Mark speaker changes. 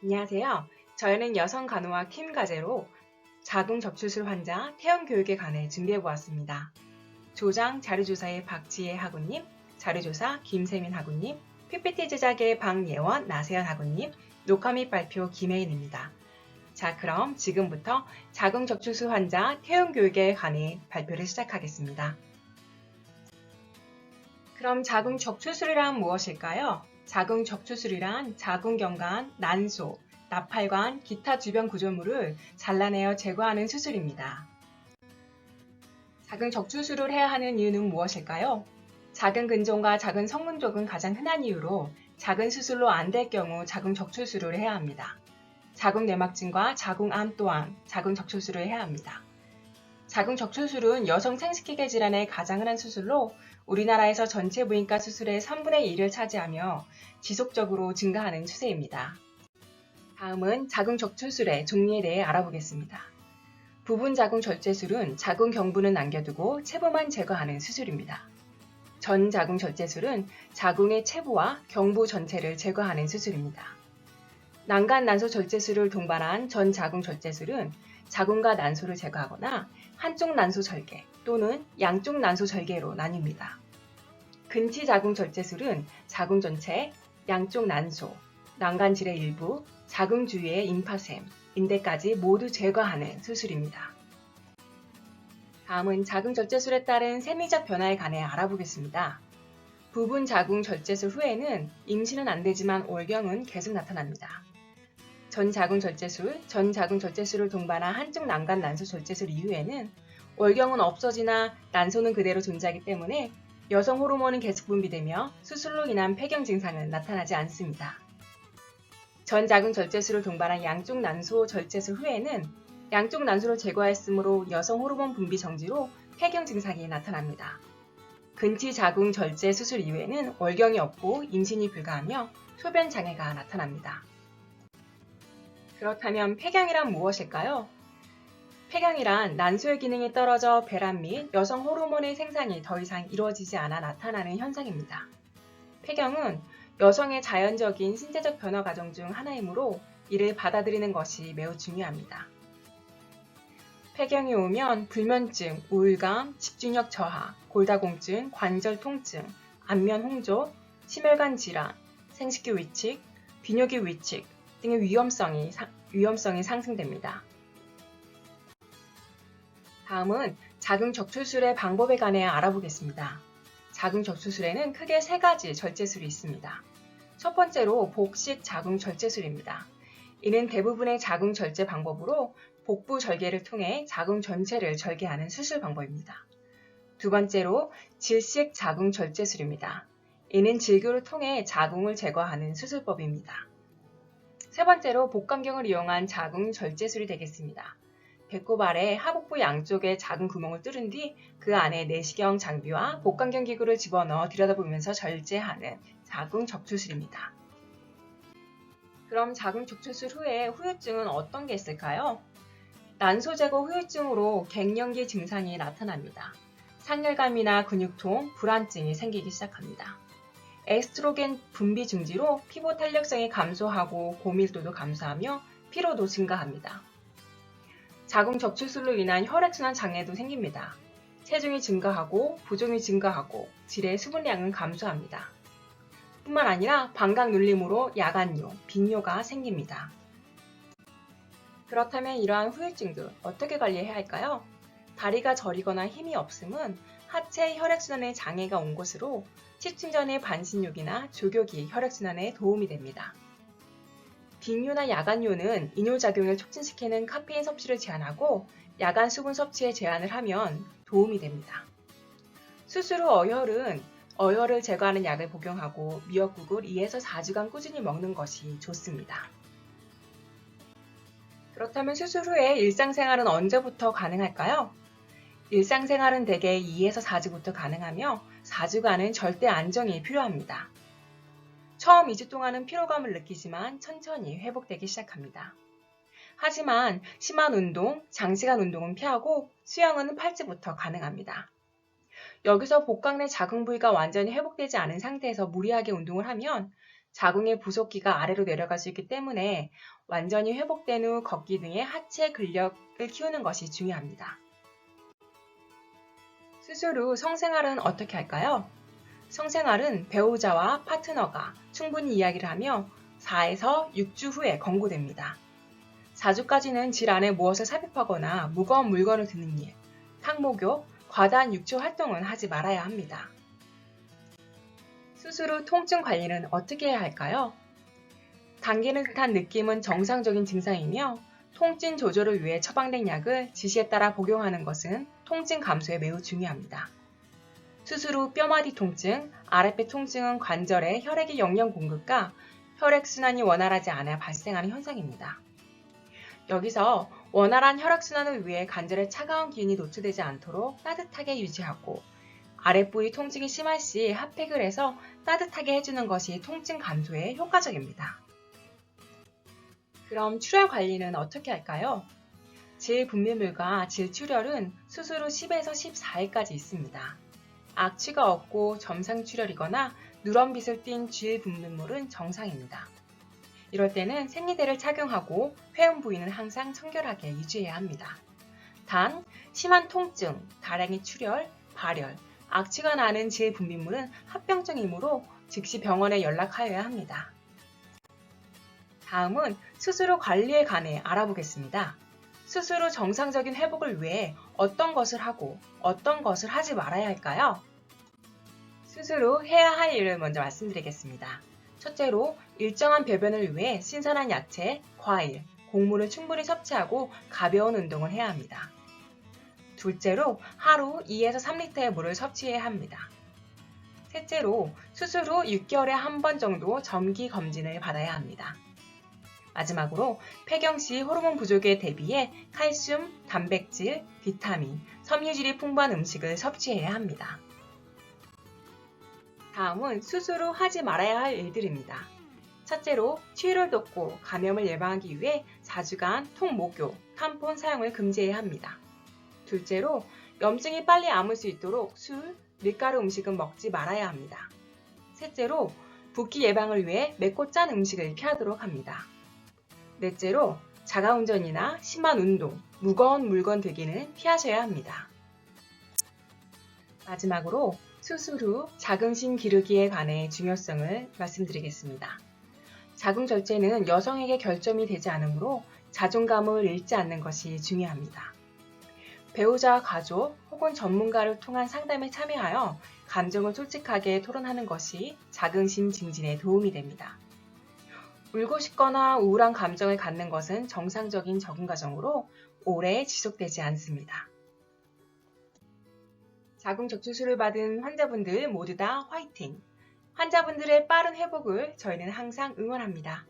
Speaker 1: 안녕하세요. 저희는 여성 간호학 팀 과제로 자궁 적출술 환자 태영 교육에 관해 준비해 보았습니다. 조장 자료조사의 박지혜 학우님, 자료조사 김세민 학우님, PPT 제작의 박예원, 나세현 학우님, 녹화 및 발표 김혜인입니다. 자, 그럼 지금부터 자궁 적출술 환자 태영 교육에 관해 발표를 시작하겠습니다. 그럼 자궁 적출술이란 무엇일까요? 자궁 적출술이란 자궁경관, 난소, 나팔관, 기타 주변 구조물을 잘라내어 제거하는 수술입니다. 자궁 적출술을 해야 하는 이유는 무엇일까요? 작은 근종과 작은 성문 쪽은 가장 흔한 이유로 작은 수술로 안 될 경우 자궁 적출술을 해야 합니다. 자궁 내막증과 자궁암 또한 자궁 적출술을 해야 합니다. 자궁 적출술은 여성 생식기계 질환의 가장 흔한 수술로 우리나라에서 전체 부인과 수술의 3분의 1을 차지하며 지속적으로 증가하는 추세입니다. 다음은 자궁 적출술의 종류에 대해 알아보겠습니다. 부분 자궁 절제술은 자궁 경부는 남겨두고 체부만 제거하는 수술입니다. 전 자궁 절제술은 자궁의 체부와 경부 전체를 제거하는 수술입니다. 난간 난소 절제술을 동반한 전 자궁 절제술은 자궁과 난소를 제거하거나 한쪽 난소 절개 또는 양쪽 난소 절개로 나뉩니다. 근치 자궁 절제술은 자궁 전체, 양쪽 난소, 난간질의 일부, 자궁 주위의 임파샘, 인대까지 모두 제거하는 수술입니다. 다음은 자궁 절제술에 따른 생리적 변화에 관해 알아보겠습니다. 부분 자궁 절제술 후에는 임신은 안 되지만 올경은 계속 나타납니다. 전 자궁 절제술을 동반한 한쪽 난간 난소 절제술 이후에는 올경은 없어지나 난소는 그대로 존재하기 때문에 여성 호르몬은 계속 분비되며 수술로 인한 폐경 증상은 나타나지 않습니다. 전 자궁 절제술을 동반한 양쪽 난소 절제술 후에는 양쪽 난소를 제거했으므로 여성 호르몬 분비 정지로 폐경 증상이 나타납니다. 근치 자궁 절제 수술 이후에는 월경이 없고 임신이 불가하며 소변 장애가 나타납니다. 그렇다면 폐경이란 무엇일까요? 폐경이란 난소의 기능이 떨어져 배란 및 여성 호르몬의 생산이 더 이상 이루어지지 않아 나타나는 현상입니다. 폐경은 여성의 자연적인 신체적 변화 과정 중 하나이므로 이를 받아들이는 것이 매우 중요합니다. 폐경이 오면 불면증, 우울감, 집중력 저하, 골다공증, 관절 통증, 안면 홍조, 심혈관 질환, 생식기 위축, 비뇨기 위축 등의 위험성이 상승됩니다. 다음은 자궁 적출술의 방법에 관해 알아보겠습니다. 자궁 적출술에는 크게 3가지 절제술이 있습니다. 첫 번째로 복식 자궁 절제술입니다. 이는 대부분의 자궁 절제 방법으로 복부 절개를 통해 자궁 전체를 절개하는 수술 방법입니다. 두 번째로 질식 자궁 절제술입니다. 이는 질교를 통해 자궁을 제거하는 수술법입니다. 세 번째로 복강경을 이용한 자궁 절제술이 되겠습니다. 배꼽 아래 하복부 양쪽에 작은 구멍을 뚫은 뒤 그 안에 내시경 장비와 복강경 기구를 집어넣어 들여다보면서 절제하는 자궁 적출술입니다. 그럼 자궁 적출술 후에 후유증은 어떤 게 있을까요? 난소 제거 후유증으로 갱년기 증상이 나타납니다. 상열감이나 근육통, 불안증이 생기기 시작합니다. 에스트로겐 분비 중지로 피부 탄력성이 감소하고 고밀도도 감소하며 피로도 증가합니다. 자궁 적출술로 인한 혈액순환 장애도 생깁니다. 체중이 증가하고 부종이 증가하고 질의 수분량은 감소합니다. 뿐만 아니라 방광 눌림으로 야간요, 빈뇨가 생깁니다. 그렇다면 이러한 후유증들 어떻게 관리해야 할까요? 다리가 저리거나 힘이 없음은 하체 혈액순환에 장애가 온 것으로 시충전의 반신욕이나 족욕이 혈액순환에 도움이 됩니다. 빈뇨나 야간요는 이뇨작용을 촉진시키는 카페인 섭취를 제한하고 야간 수분 섭취에 제한을 하면 도움이 됩니다. 수술 후 어혈을 제거하는 약을 복용하고 미역국을 2에서 4주간 꾸준히 먹는 것이 좋습니다. 그렇다면 수술 후에 일상생활은 언제부터 가능할까요? 일상생활은 대개 2에서 4주부터 가능하며 4주간은 절대 안정이 필요합니다. 처음 2주 동안은 피로감을 느끼지만 천천히 회복되기 시작합니다. 하지만 심한 운동, 장시간 운동은 피하고 수영은 8주부터 가능합니다. 여기서 복강 내 자궁 부위가 완전히 회복되지 않은 상태에서 무리하게 운동을 하면 자궁의 부속기가 아래로 내려갈 수 있기 때문에 완전히 회복된 후 걷기 등의 하체 근력을 키우는 것이 중요합니다. 수술 후 성생활은 어떻게 할까요? 성생활은 배우자와 파트너가 충분히 이야기를 하며 4에서 6주 후에 권고됩니다. 4주까지는 질 안에 무엇을 삽입하거나 무거운 물건을 드는 일, 탕목욕, 과다한 육체 활동은 하지 말아야 합니다. 수술 후 통증 관리는 어떻게 해야 할까요? 당기는 듯한 느낌은 정상적인 증상이며 통증 조절을 위해 처방된 약을 지시에 따라 복용하는 것은 통증 감소에 매우 중요합니다. 수술 후 뼈마디 통증, 아랫배 통증은 관절의 혈액의 영양 공급과 혈액순환이 원활하지 않아 발생하는 현상입니다. 여기서 원활한 혈액순환을 위해 관절에 차가운 기운이 노출되지 않도록 따뜻하게 유지하고 아랫부위 통증이 심할 시 핫팩을 해서 따뜻하게 해주는 것이 통증 감소에 효과적입니다. 그럼 출혈 관리는 어떻게 할까요? 질 분비물과 질 출혈은 수술 후 10에서 14일까지 있습니다. 악취가 없고 점상 출혈이거나 누런빛을 띤 질 분비물은 정상입니다. 이럴 때는 생리대를 착용하고 회음 부위는 항상 청결하게 유지해야 합니다. 단, 심한 통증, 다량의 출혈, 발열, 악취가 나는 질 분비물은 합병증이므로 즉시 병원에 연락하여야 합니다. 다음은 수술 후 관리에 관해 알아보겠습니다. 수술 후 정상적인 회복을 위해 어떤 것을 하고 어떤 것을 하지 말아야 할까요? 수술 후 해야 할 일을 먼저 말씀드리겠습니다. 첫째로 일정한 배변을 위해 신선한 야채, 과일, 곡물을 충분히 섭취하고 가벼운 운동을 해야 합니다. 둘째로 하루 2에서 3리터의 물을 섭취해야 합니다. 셋째로 수술 후 6개월에 한 번 정도 정기 검진을 받아야 합니다. 마지막으로 폐경 시 호르몬 부족에 대비해 칼슘, 단백질, 비타민, 섬유질이 풍부한 음식을 섭취해야 합니다. 다음은 수술 후 하지 말아야 할 일들입니다. 첫째로 치유를 돕고 감염을 예방하기 위해 4주간 통목욕, 탐폰 사용을 금지해야 합니다. 둘째로 염증이 빨리 아물 수 있도록 술, 밀가루 음식은 먹지 말아야 합니다. 셋째로 붓기 예방을 위해 맵고 짠 음식을 피하도록 합니다. 넷째로 자가운전이나 심한 운동, 무거운 물건 들기는 피하셔야 합니다. 마지막으로 수술 후 자궁신 기르기에 관해 중요성을 말씀드리겠습니다. 자궁 절제는 여성에게 결점이 되지 않으므로 자존감을 잃지 않는 것이 중요합니다. 배우자와 가족 혹은 전문가를 통한 상담에 참여하여 감정을 솔직하게 토론하는 것이 자궁신 증진에 도움이 됩니다. 울고 싶거나 우울한 감정을 갖는 것은 정상적인 적응 과정으로 오래 지속되지 않습니다. 자궁 적출술을 받은 환자분들 모두 다 화이팅! 환자분들의 빠른 회복을 저희는 항상 응원합니다.